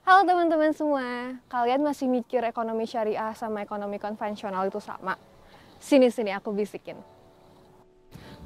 Halo teman-teman semua, kalian masih mikir ekonomi syariah sama ekonomi konvensional itu sama? Sini-sini aku bisikin.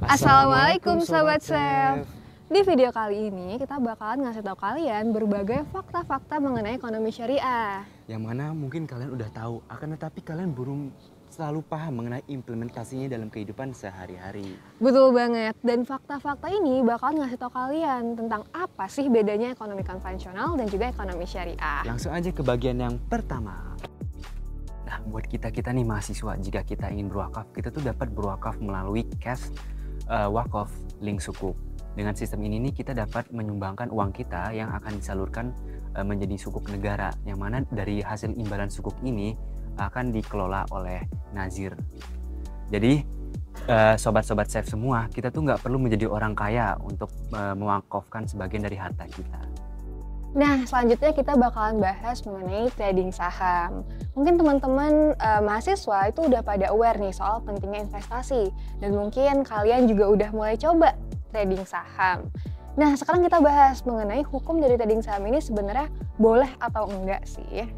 Assalamualaikum Sobat Chef. Di video kali ini kita bakalan ngasih tahu kalian berbagai fakta-fakta mengenai ekonomi syariah. Yang mana mungkin kalian udah tahu, akan tetapi kalian belum selalu paham mengenai implementasinya dalam kehidupan sehari-hari. Betul banget, dan fakta-fakta ini bakalan ngasih tahu kalian tentang apa sih bedanya ekonomi konvensional dan juga ekonomi syariah. Langsung aja ke bagian yang pertama. Nah, buat kita nih mahasiswa, jika kita ingin berwakaf, kita tuh dapat berwakaf melalui cash wakaf link sukuk. Dengan sistem ini nih kita dapat menyumbangkan uang kita yang akan disalurkan menjadi sukuk negara, yang mana dari hasil imbalan sukuk ini akan dikelola oleh nazir. Jadi sobat-sobat chef semua, kita tuh nggak perlu menjadi orang kaya untuk mewakafkan sebagian dari harta kita. Nah, selanjutnya kita bakalan bahas mengenai trading saham. Mungkin teman-teman mahasiswa itu udah pada aware nih soal pentingnya investasi. Dan mungkin kalian juga udah mulai coba trading saham. Nah, sekarang kita bahas mengenai hukum dari trading saham ini sebenarnya boleh atau enggak sih.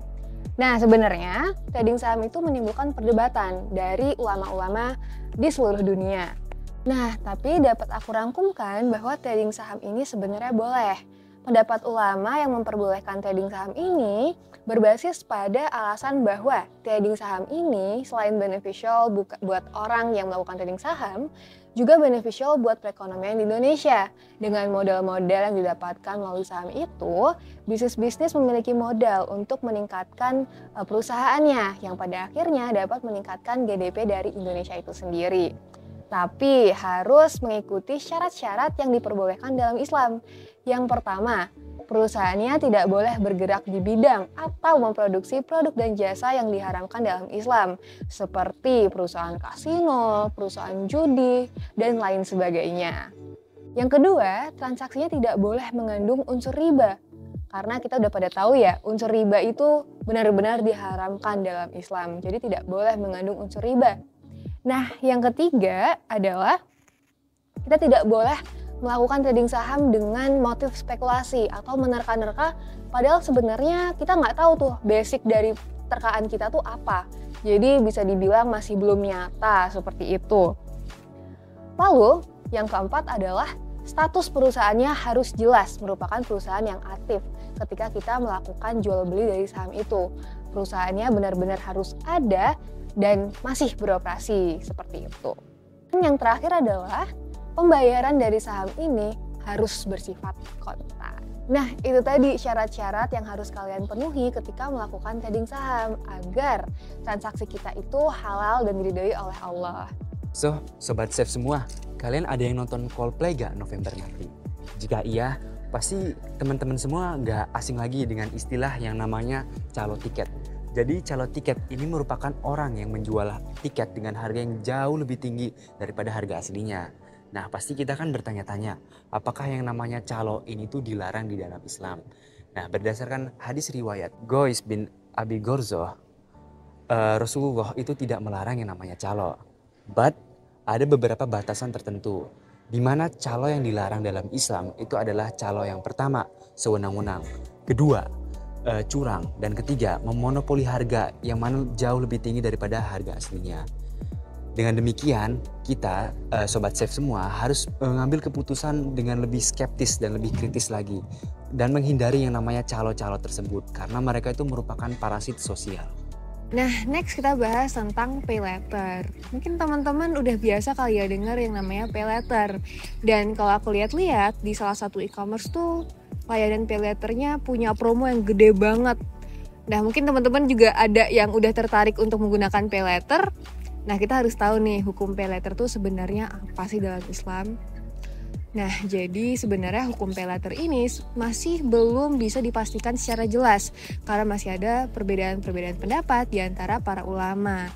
Nah, sebenarnya trading saham itu menimbulkan perdebatan dari ulama-ulama di seluruh dunia. Nah, tapi dapat aku rangkumkan bahwa trading saham ini sebenarnya boleh. Pendapat ulama yang memperbolehkan trading saham ini berbasis pada alasan bahwa trading saham ini selain beneficial buat orang yang melakukan trading saham, juga beneficial buat perekonomian di Indonesia. Dengan modal-modal yang didapatkan melalui saham itu, bisnis-bisnis memiliki modal untuk meningkatkan perusahaannya yang pada akhirnya dapat meningkatkan GDP dari Indonesia itu sendiri. Tapi harus mengikuti syarat-syarat yang diperbolehkan dalam Islam. Yang pertama, perusahaannya tidak boleh bergerak di bidang atau memproduksi produk dan jasa yang diharamkan dalam Islam, seperti perusahaan kasino, perusahaan judi, dan lain sebagainya. Yang kedua, transaksinya tidak boleh mengandung unsur riba. Karena kita udah pada tahu ya, unsur riba itu benar-benar diharamkan dalam Islam, jadi tidak boleh mengandung unsur riba. Nah, yang ketiga adalah kita tidak boleh melakukan trading saham dengan motif spekulasi atau menerka-nerka, padahal sebenarnya kita nggak tahu tuh basic dari terkaan kita tuh apa. Jadi bisa dibilang masih belum nyata seperti itu. Lalu, yang keempat adalah status perusahaannya harus jelas merupakan perusahaan yang aktif ketika kita melakukan jual beli dari saham itu. Perusahaannya benar-benar harus ada dan masih beroperasi seperti itu. Dan yang terakhir adalah pembayaran dari saham ini harus bersifat kontan. Nah, itu tadi syarat-syarat yang harus kalian penuhi ketika melakukan trading saham agar transaksi kita itu halal dan diridhoi oleh Allah. So, sobat chef semua, kalian ada yang nonton Coldplay gak November nanti? Jika iya, pasti teman-teman semua gak asing lagi dengan istilah yang namanya calo tiket. Jadi calo tiket ini merupakan orang yang menjual tiket dengan harga yang jauh lebih tinggi daripada harga aslinya. Nah, pasti kita kan bertanya-tanya, apakah yang namanya calo ini tuh dilarang di dalam Islam? Nah, berdasarkan hadis riwayat Gois bin Abi Gorzoh, Rasulullah itu tidak melarang yang namanya calo. But ada beberapa batasan tertentu, di mana calo yang dilarang dalam Islam itu adalah calo yang pertama, sewenang-wenang. Kedua, curang, dan ketiga, memonopoli harga yang mana jauh lebih tinggi daripada harga aslinya. Dengan demikian, kita sobat chef semua harus mengambil keputusan dengan lebih skeptis dan lebih kritis lagi dan menghindari yang namanya calo-calo tersebut karena mereka itu merupakan parasit sosial. Nah, next kita bahas tentang pay letter. Mungkin teman-teman udah biasa kali ya dengar yang namanya pay letter. Dan kalau aku lihat-lihat di salah satu e-commerce tuh layanan pay letternya punya promo yang gede banget. Nah, mungkin teman-teman juga ada yang udah tertarik untuk menggunakan pay letter. Nah, kita harus tahu nih hukum pay letter tuh sebenarnya apa sih dalam Islam. Nah, jadi sebenarnya hukum pay letter ini masih belum bisa dipastikan secara jelas karena masih ada perbedaan-perbedaan pendapat di antara para ulama.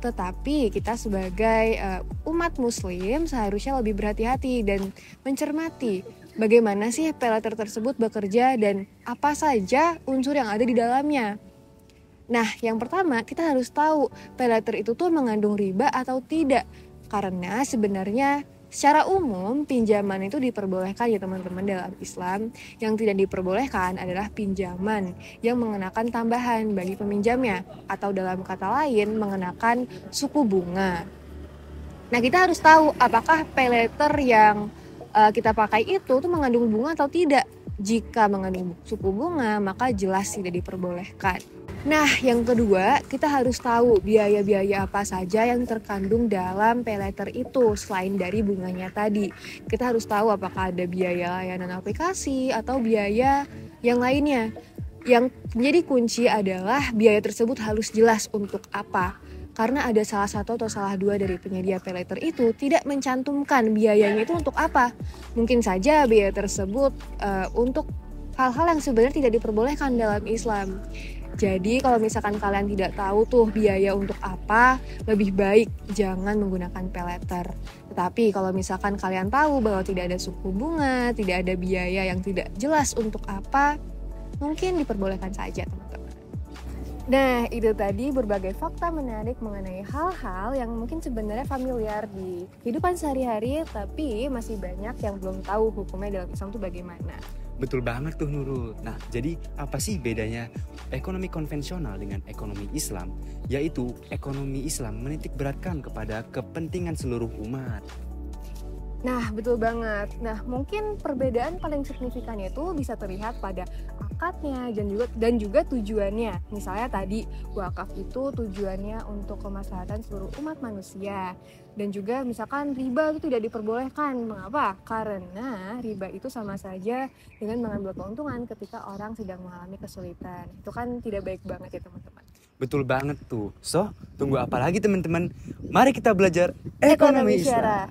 Tetapi kita sebagai umat muslim seharusnya lebih berhati-hati dan mencermati bagaimana sih pay letter tersebut bekerja dan apa saja unsur yang ada di dalamnya. Nah, yang pertama kita harus tahu pay letter itu tuh mengandung riba atau tidak. Karena sebenarnya Secara umum, pinjaman itu diperbolehkan ya teman-teman dalam Islam. Yang tidak diperbolehkan adalah pinjaman yang mengenakan tambahan bagi peminjamnya, atau dalam kata lain mengenakan suku bunga. Nah, kita harus tahu apakah pay later yang kita pakai itu tuh mengandung bunga atau tidak. Jika mengandung suku bunga, maka jelas tidak diperbolehkan. Nah, yang kedua, kita harus tahu biaya-biaya apa saja yang terkandung dalam pay later itu selain dari bunganya tadi. Kita harus tahu apakah ada biaya layanan aplikasi atau biaya yang lainnya. Yang menjadi kunci adalah biaya tersebut harus jelas untuk apa. Karena ada salah satu atau salah dua dari penyedia pay later itu tidak mencantumkan biayanya itu untuk apa. Mungkin saja biaya tersebut untuk hal-hal yang sebenarnya tidak diperbolehkan dalam Islam. Jadi kalau misalkan kalian tidak tahu tuh biaya untuk apa, lebih baik jangan menggunakan pay later. Tetapi kalau misalkan kalian tahu bahwa tidak ada suku bunga, tidak ada biaya yang tidak jelas untuk apa, mungkin diperbolehkan saja teman-teman. Nah, itu tadi berbagai fakta menarik mengenai hal-hal yang mungkin sebenarnya familiar di kehidupan sehari-hari, tapi masih banyak yang belum tahu hukumnya dalam Islam itu bagaimana. Betul banget tuh Nurul. Nah, jadi apa sih bedanya ekonomi konvensional dengan ekonomi Islam? Yaitu ekonomi Islam menitik beratkan kepada kepentingan seluruh umat. Nah, betul banget. Nah, mungkin perbedaan paling signifikan itu bisa terlihat pada akadnya dan juga tujuannya. Misalnya tadi, wakaf itu tujuannya untuk kemaslahatan seluruh umat manusia. Dan juga misalkan riba itu tidak diperbolehkan. Mengapa? Karena riba itu sama saja dengan mengambil keuntungan ketika orang sedang mengalami kesulitan. Itu kan tidak baik banget ya teman-teman. Betul banget tuh. So, tunggu apa lagi teman-teman? Mari kita belajar Ekonomi syara.